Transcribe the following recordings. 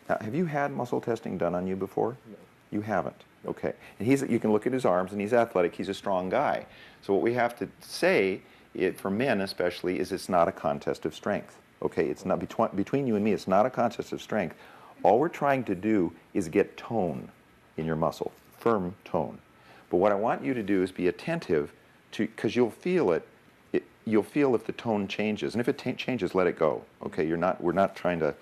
Now, have you had muscle testing done on you before? No. You haven't. Okay. And you can look at his arms, and he's athletic. He's a strong guy. So what we have to say, for men especially, is it's not a contest of strength. Okay. It's not between you and me. It's not a contest of strength. All we're trying to do is get tone in your muscle, firm tone. But what I want you to do is be attentive to, because you'll feel it. You'll feel if the tone changes, and if it changes, let it go. Okay. We're not trying to.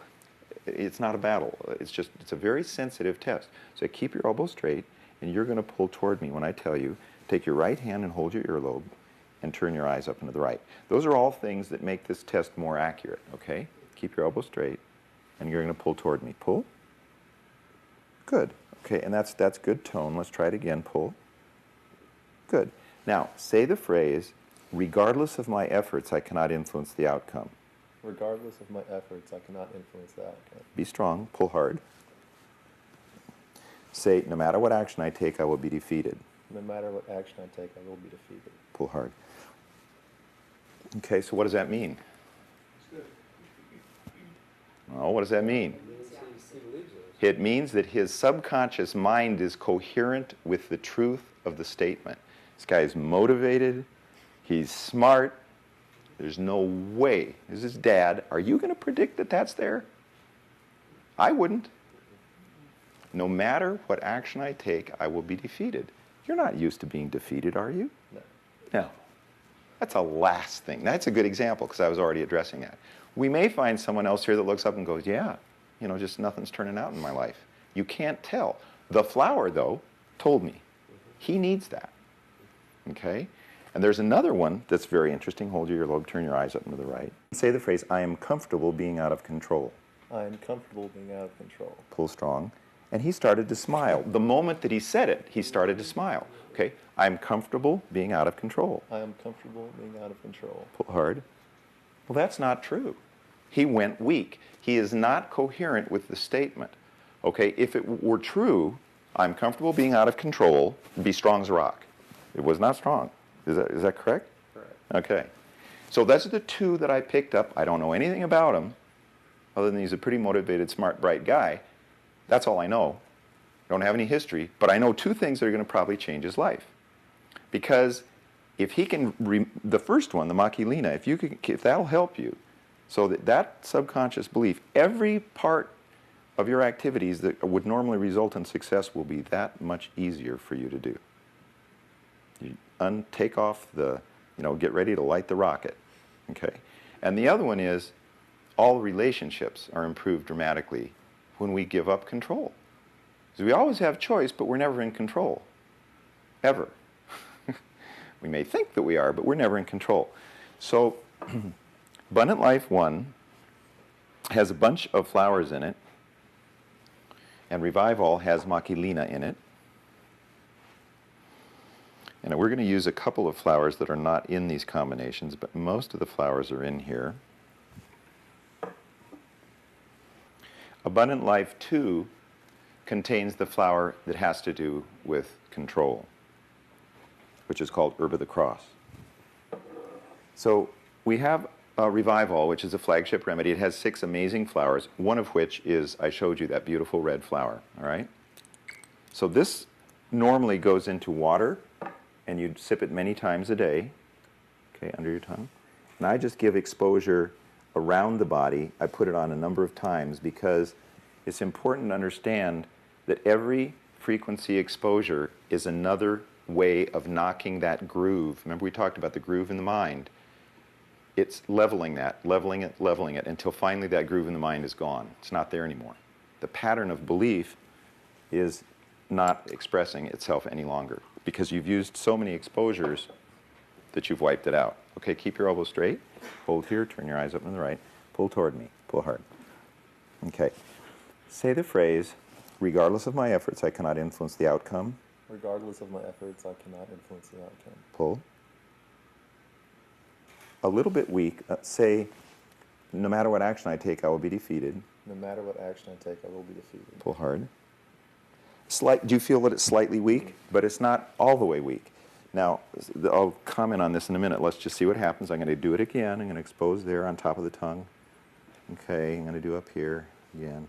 It's not a battle. It's a very sensitive test. So keep your elbow straight, and you're going to pull toward me when I tell you. Take your right hand and hold your earlobe, and turn your eyes up and to the right. Those are all things that make this test more accurate, okay? Keep your elbow straight, and you're going to pull toward me. Pull. Good. Okay, and that's good tone. Let's try it again. Pull. Good. Now, say the phrase, regardless of my efforts, I cannot influence the outcome. Regardless of my efforts, I cannot influence the outcome. Be strong. Pull hard. Say, no matter what action I take, I will be defeated. No matter what action I take, I will be defeated. Pull hard. Okay, so what does that mean? Well, what does that mean? It means that his subconscious mind is coherent with the truth of the statement. This guy is motivated. He's smart. There's no way. This is his dad. Are you going to predict that that's there? I wouldn't. No matter what action I take, I will be defeated. You're not used to being defeated, are you? No. No. That's a last thing. That's a good example because I was already addressing that. We may find someone else here that looks up and goes, yeah, just nothing's turning out in my life. You can't tell. The flower, though, told me. He needs that. Okay? And there's another one that's very interesting. Hold your earlobe, turn your eyes up and to the right. Say the phrase, I am comfortable being out of control. I am comfortable being out of control. Pull strong. And he started to smile. The moment that he said it, he started to smile. Okay? I'm comfortable being out of control. I am comfortable being out of control. Pull hard. Well, that's not true. He went weak. He is not coherent with the statement. Okay? If it were true, I'm comfortable being out of control, be strong as a rock. It was not strong. Is that correct? Correct. Okay. So those are the two that I picked up. I don't know anything about him, other than he's a pretty motivated, smart, bright guy. That's all I know. I don't have any history, but I know two things that are going to probably change his life. Because if he can, the first one, the Makilina, if that'll help you, so that subconscious belief, every part of your activities that would normally result in success will be that much easier for you to do. You take off get ready to light the rocket, okay? And the other one is, all relationships are improved dramatically when we give up control. Because we always have choice, but we're never in control, ever. We may think that we are, but we're never in control. So, Abundant Life 1 has a bunch of flowers in it, and ReviveAll has Makilina in it. And we're going to use a couple of flowers that are not in these combinations, but most of the flowers are in here. Abundant Life 2 contains the flower that has to do with control, which is called Herb of the Cross. So we have ReviveAll, which is a flagship remedy. It has 6 amazing flowers, one of which is, I showed you, that beautiful red flower, all right? So this normally goes into water, and you'd sip it many times a day, okay, under your tongue. And I just give exposure around the body. I put it on a number of times because it's important to understand that every frequency exposure is another way of knocking that groove. Remember we talked about the groove in the mind. It's leveling it, until finally that groove in the mind is gone. It's not there anymore. The pattern of belief is not expressing itself any longer because you've used so many exposures that you've wiped it out. Okay, keep your elbow straight. Hold here, turn your eyes up and to the right. Pull toward me, pull hard. Okay. Say the phrase, regardless of my efforts, I cannot influence the outcome. Regardless of my efforts, I cannot influence the outcome. Pull. A little bit weak. Say, no matter what action I take, I will be defeated. No matter what action I take, I will be defeated. Pull hard. Do you feel that it's slightly weak? But it's not all the way weak. Now, I'll comment on this in a minute. Let's just see what happens. I'm going to do it again. I'm going to expose there on top of the tongue. Okay, I'm going to do up here again.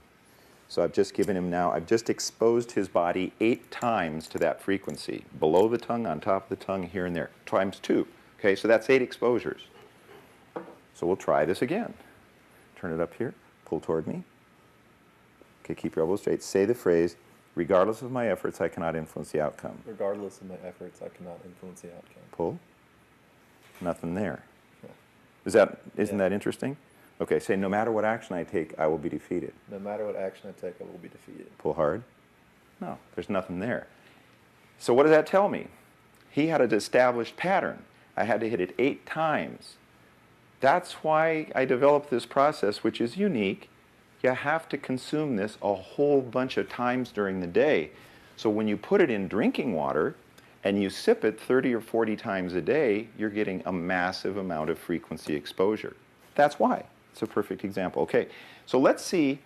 So I've just given him now, I've just exposed his body 8 times to that frequency. Below the tongue, on top of the tongue, here and there, times 2. Okay, so that's 8 exposures. So we'll try this again. Turn it up here, pull toward me. Okay, keep your elbows straight. Say the phrase, regardless of my efforts, I cannot influence the outcome. Regardless of my efforts, I cannot influence the outcome. Pull. Nothing there. Yeah. Isn't that interesting? Okay, say no matter what action I take, I will be defeated. No matter what action I take, I will be defeated. Pull hard. No, there's nothing there. So what does that tell me? He had an established pattern. I had to hit it 8 times. That's why I developed this process, which is unique. You have to consume this a whole bunch of times during the day. So when you put it in drinking water and you sip it 30 or 40 times a day, you're getting a massive amount of frequency exposure. That's why. It's a perfect example. Okay, so let's see.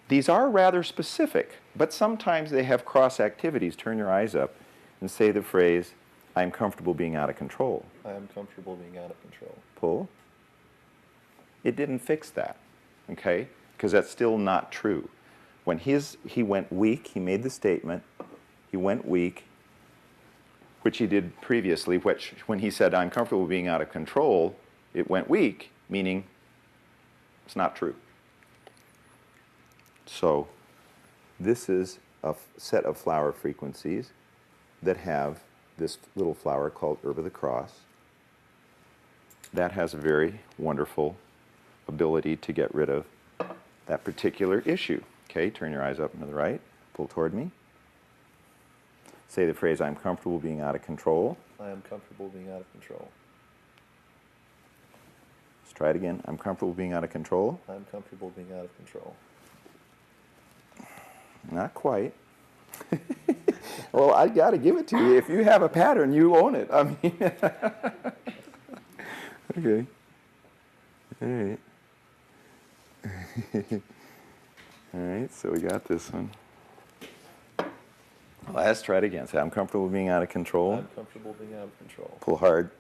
These are rather specific, but sometimes they have cross activities. Turn your eyes up and say the phrase, I am comfortable being out of control. I am comfortable being out of control. Pull. It didn't fix that, okay? Because that's still not true. When he went weak, he made the statement, he went weak, which he did previously, which when he said, I'm comfortable being out of control, it went weak, meaning it's not true. So this is a set of flower frequencies that have this little flower called Herb of the Cross. That has a very wonderful ability to get rid of that particular issue. Okay, turn your eyes up and to the right, pull toward me. Say the phrase, I'm comfortable being out of control. I am comfortable being out of control. Let's try it again. I'm comfortable being out of control. I am comfortable being out of control. Not quite. Well, I got to give it to you. If you have a pattern, you own it. I mean, okay. All right. All right, so we got this one. Let's try it again. Say, I'm comfortable being out of control. I'm comfortable being out of control. Pull hard.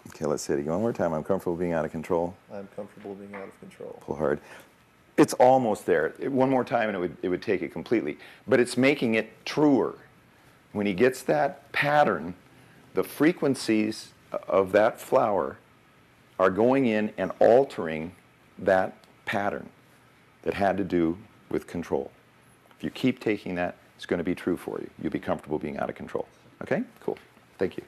Okay, let's say it again one more time. I'm comfortable being out of control. I'm comfortable being out of control. Pull hard. It's almost there. One more time and it would take it completely. But it's making it truer. When he gets that pattern, the frequencies of that flower are going in and altering that pattern that had to do with control. If you keep taking that, it's going to be true for you. You'll be comfortable being out of control. Okay? Cool. Thank you.